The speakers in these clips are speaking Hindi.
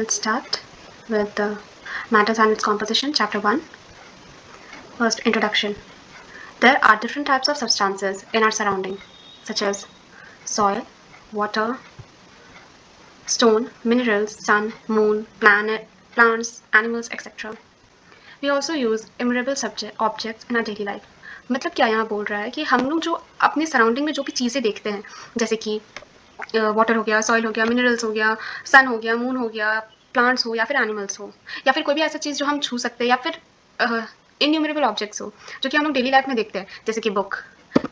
Let's start with the matters and its composition, chapter 1. First, introduction. There are different types of substances in our surrounding, such as soil, water, stone, minerals, sun, moon, planet, plants, animals, etc. We also use immovable objects in our daily life. मतलब क्या यहाँ बोल रहा है कि हम लोग जो अपने सराउंडिंग में जो भी चीज़ें देखते हैं, जैसे कि वाटर हो गया, सॉइल हो गया, मिनरल्स हो गया, सन हो गया, मून हो गया, प्लांट्स हो या फिर एनिमल्स हो, या फिर कोई भी ऐसा चीज़ जो हम छू सकते हैं, या फिर इन्यूमरेबल ऑब्जेक्ट्स हो जो कि हम लोग डेली लाइफ में देखते हैं, जैसे कि book,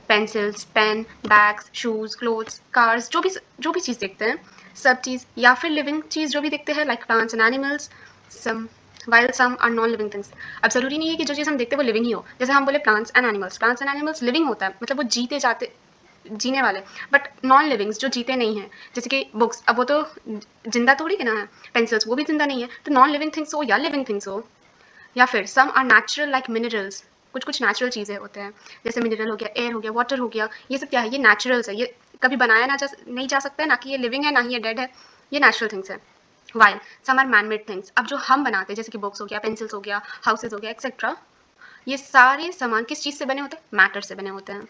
pencils, pen, bags, shoes, clothes, cars, जो भी चीज़ देखते हैं, सब चीज़, या फिर लिविंग चीज़ जो भी देखते हैं, like plants and animals, some while some are non living things. अब ज़रूरी नहीं है कि जो चीज़ हम देखते हैं वो लिविंग ही हो. जैसे हम बोले प्लांट्स एंड एनिमल्स लिविंग होता है, मतलब वो जीने वाले, बट नॉन लिविंग्स जो जीते नहीं हैं, जैसे कि बुक्स, अब वो तो जिंदा थोड़ी है ना है, पेंसिल्स वो भी जिंदा नहीं है, तो नॉन लिविंग थिंग्स हो या लिविंग थिंग्स हो. या फिर some are natural like minerals, कुछ नेचुरल चीज़ें होते हैं, जैसे मिनरल हो गया, एयर हो गया, वाटर हो गया, ये सब क्या है, ये नेचुरल्स है, ये कभी बनाया नहीं जा सकता है, ना कि ये लिविंग है ना ही ये डेड है, ये नेचुरल थिंग्स है. While some are man made things, अब जो हम बनाते हैं जैसे कि बुक्स हो गया, पेंसिल्स हो गया, हाउसेज हो गया, एक्सेट्रा, ये सारे सामान किस चीज़ से बने होते हैं? मैटर से बने होते हैं.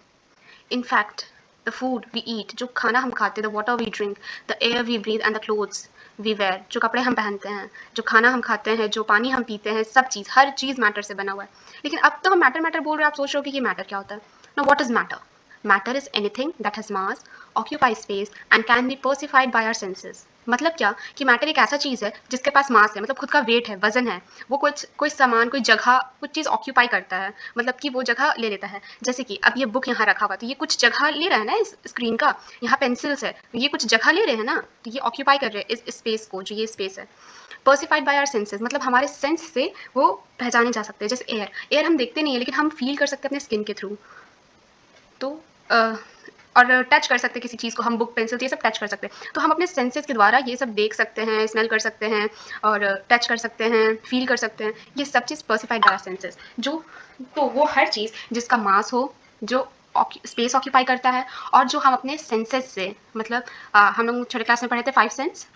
In fact, the food we eat, जो खाना हम खाते हैं, the water we drink, the air we breathe and the clothes we wear, जो कपड़े हम पहनते हैं, जो खाना हम खाते हैं, जो पानी हम पीते हैं, सब चीज़, हर चीज़ मैटर से बना हुआ है. लेकिन अब तो हम मैटर बोल रहे हैं, आप सोच रहे हो कि ये मैटर क्या होता है. Now what is matter? Matter is anything that has mass, occupies space and can be perceived by our senses. मतलब क्या कि मैटर एक ऐसा चीज़ है जिसके पास मास है, मतलब खुद का वेट है, वजन है, वो कोई सामान, कोई जगह, कुछ चीज़ ऑक्यूपाई करता है, मतलब कि वो जगह ले लेता है. जैसे कि अब ये बुक यहाँ रखा हुआ, तो ये कुछ जगह ले रहा है ना इस स्क्रीन का. यहाँ पेंसिल्स है, ये कुछ जगह ले रहे हैं ना, तो ये ऑक्यूपाई कर रहे हैं इस स्पेस को, जो ये स्पेस है. पर्सिफाइड बाय आवर सेंसेस, मतलब हमारे सेंस से वो पहचाने जा सकते हैं. जैसे एयर हम देखते नहीं है, लेकिन हम फील कर सकते हैं अपने स्किन के थ्रू. तो और टच कर सकते हैं किसी चीज़ को, हम बुक, पेंसिल, ये सब टच कर सकते हैं. तो हम अपने सेंसेस के द्वारा ये सब देख सकते हैं, स्मेल कर सकते हैं, और टच कर सकते हैं, फील कर सकते हैं. ये सब चीज़ पर्सिफाइड बाय सेंसेस. तो वो हर चीज़ जिसका मास हो, जो स्पेस ऑक्यूपाई करता है, और जो हम अपने सेंसेस से, मतलब हम लोग छोटे क्लास में पढ़े थे 5 सेंस,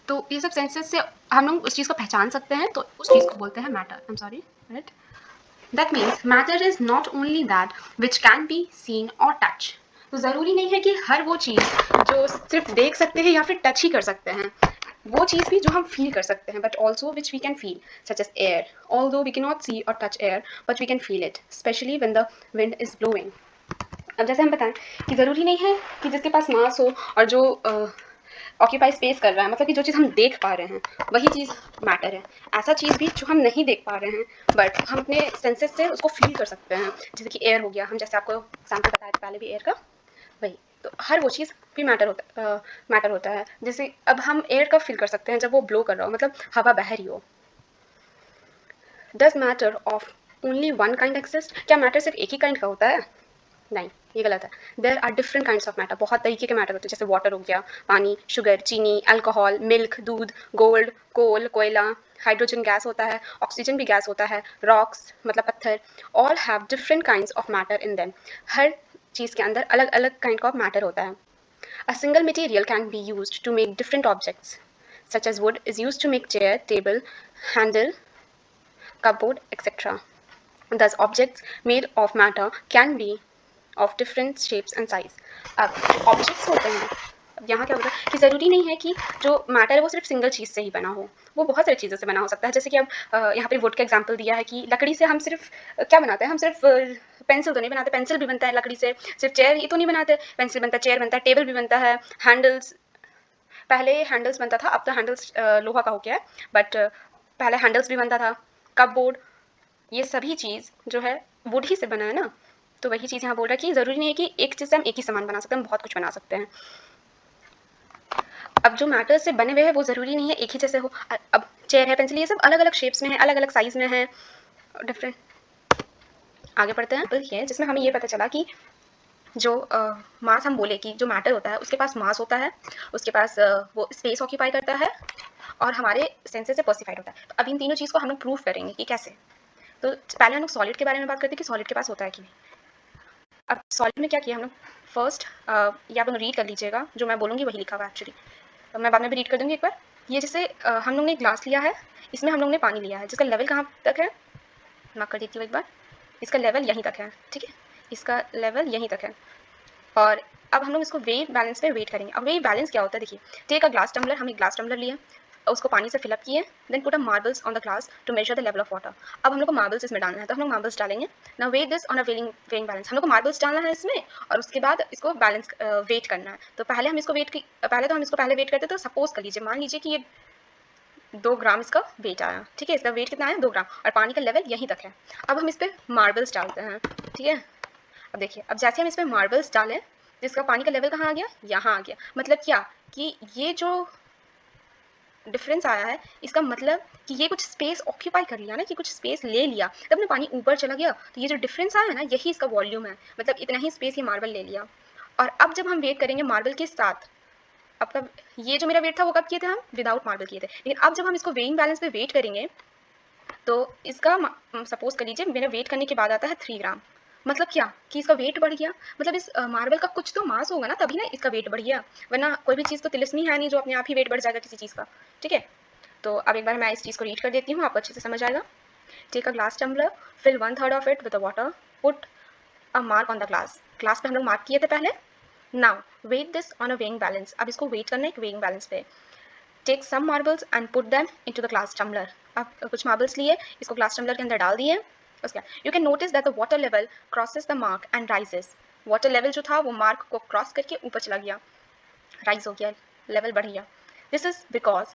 तो ये सब सेंसेस से हम लोग उस चीज़ को पहचान सकते हैं, तो उस चीज़ को बोलते हैं matter. I am sorry, right. That means matter is not only that which can be seen or touch. तो ज़रूरी नहीं है कि हर वो चीज़ जो सिर्फ देख सकते हैं या फिर टच ही कर सकते हैं, वो चीज़ भी जो हम फील कर सकते हैं, but also which we can feel, such as air. Although we cannot see or touch air, but we can feel it, especially when the wind is blowing. अब जैसे हम बताएं कि ज़रूरी नहीं है कि जिसके पास मास हो और जो ऑक्यूपाई स्पेस कर रहा है, मतलब कि जो चीज़ हम देख पा रहे हैं वही चीज़ मैटर है. ऐसा चीज़ भी जो हम नहीं देख पा रहे हैं, बट हम अपने सेंसेस से उसको फील कर सकते हैं, जैसे कि एयर हो गया. हम जैसे आपको एग्जाम्पल बताया था पहले भी एयर का, वही. तो हर वो चीज़ भी मैटर होता है. जैसे अब हम एयर कब फील कर सकते हैं? जब वो ब्लो कर रहा हो, मतलब हवा बह रही हो. Does matter of only one kind exist? क्या मैटर सिर्फ एक ही काइंड का होता है? नहीं, ये गलत है. There are different kinds of matter, बहुत तरीके के मैटर होते हैं, जैसे वाटर हो गया, पानी, शुगर, चीनी, अल्कोहल, मिल्क, दूध, गोल्ड, कोल, कोयला, हाइड्रोजन गैस होता है, ऑक्सीजन भी गैस होता है, रॉक्स मतलब पत्थर. All have different kinds of matter in them. हर चीज़ के अंदर अलग अलग काइंड का मैटर होता है. A single material can be used to make different objects, such as wood is used to make chair, table, handle, cupboard, etc. Thus, objects made of matter can be of different shapes and size. अब ऑब्जेक्ट्स होते हैं, अब यहाँ क्या होता है कि ज़रूरी नहीं है कि जो मैटर है वो सिर्फ सिंगल चीज़ से ही बना हो, वो बहुत सारी चीज़ों से बना हो सकता है. जैसे कि अब यहाँ पे वुड का एग्जांपल दिया है कि लकड़ी से हम सिर्फ क्या बनाते हैं, हम सिर्फ पेंसिल तो नहीं बनाते, पेंसिल भी बनता है लकड़ी से. सिर्फ चेयर ये तो नहीं बनाते, पेंसिल बनता है, चेयर बनता है, टेबल भी बनता है, हैंडल्स, पहले हैंडल्स बनता था, अब तो हैंडल्स लोहा का हो गया है, बट पहले हैंडल्स भी बनता था. कपबोर्ड, ये सभी चीज़ जो है वुड ही से बना है ना. तो वही चीज़ यहाँ बोल रहा है कि ज़रूरी नहीं है कि एक चीज़ से हम एक ही सामान बना सकते हैं, हम बहुत कुछ बना सकते हैं. अब जो मैटर से बने हुए हैं वो ज़रूरी नहीं है एक ही जैसे हो. अब चेयर है, पेंसिल, ये सब अलग अलग शेप्स में है, अलग अलग साइज़ में है, डिफरेंट. आगे पढ़ते हैं. है जिसमें हमें ये पता चला कि जो मास हम बोले कि जो मैटर होता है उसके पास मास होता है, उसके पास वो स्पेस ऑक्यूपाई करता है, और हमारे सेंसेस से पर्सिफाइड होता है. तो अब इन तीनों चीज़ को हम लोग प्रूव करेंगे कि कैसे. तो पहले हम लोग सॉलिड के बारे में बात करते हैं कि सॉलिड के पास होता है कि नहीं. अब सॉलिड में क्या किया हम लोग, फर्स्ट ये आप लोग रीड कर लीजिएगा, जो मैं बोलूँगी वही लिखा हुआ है एक्चुअली, तो मैं बाद में भी रीड कर दूँगी एक बार. ये जैसे हम लोग ने ग्लास लिया है, इसमें हम लोग ने पानी लिया है, जिसका लेवल कहाँ तक है, मार्क कर देती हूँ एक बार, इसका लेवल यहीं तक है, ठीक है, इसका लेवल यहीं तक है। और अब हम लोग इसको वेट बैलेंस पे वेट करेंगे। अब वेट बैलेंस क्या होता है, देखिए, टेक अ ग्लास टम्बलर, हम एक ग्लास टम्बलर लिया, उसको पानी से फिलअप किए, then put a marbles on the glass to measure the level of water. अब हम लोग को मार्बल्स इसमें डालना है, तो हम लोग मार्बल्स डालेंगे। Now weigh this on a weighing balance, हम लोग को मार्बल्स डालना है इसमें, और उसके बाद इसको बैलेंस वेट करना है। तो पहले हम इसको पहले वेट करते, तो सपोज कर लीजिए, मान लीजिए कि ये 2 ग्राम इसका वेट आया, ठीक है, इसका वेट कितना आया, 2 ग्राम, और पानी का लेवल यहीं तक है। अब हम इस पर मार्बल्स डालते हैं, ठीक है। अब देखिए, अब जैसे हम इसमें मार्बल्स डालें, जिसका पानी का लेवल कहाँ आ गया, यहाँ आ गया। मतलब क्या कि ये जो डिफरेंस आया है, इसका मतलब कि ये कुछ स्पेस ऑक्यूपाई कर लिया ना, कि कुछ स्पेस ले लिया, तब ना पानी ऊपर चला गया। तो ये जो डिफरेंस आया है ना, यही इसका वॉल्यूम है, मतलब इतना ही स्पेस ये मार्बल ले लिया। और अब जब हम वेट करेंगे मार्बल के साथ, अब कब, ये जो मेरा वेट था वो कब किए थे, हम विदाउट मार्बल किए थे, लेकिन अब जब हम इसको वेइंग बैलेंस पे वेट करेंगे, तो इसका सपोज कर लीजिए मेरा वेट करने के बाद आता है 3 ग्राम। मतलब क्या कि इसका वेट बढ़ गया, मतलब इस मार्बल का कुछ तो मास होगा ना, तभी ना इसका वेट बढ़ गया, वरना कोई भी चीज़ तो तिलिस्मी है नहीं जो अपने आप ही वेट बढ़ जाएगा किसी चीज़ का, ठीक है। तो अब एक बार मैं इस चीज़ को रीड कर देती हूँ, आपको अच्छे से समझ आएगा। Take a glass tumbler, fill 1/3 of it with water, put a mark on the glass, glass पे हम लोग मार्क किए थे पहले। Now weigh this on a weighing balance, अब इसको वेट करना है एक वेइंग बैलेंस पे। Take some marbles and put them into the glass tumbler, अब कुछ मार्बल्स लिए, इसको ग्लास टम्बलर के अंदर डाल दिए। उसके you can notice that the water level crosses the mark and rises, water level जो था वो मार्क को क्रॉस करके ऊपर चला गया, राइज हो गया, लेवल बढ़ गया। This is because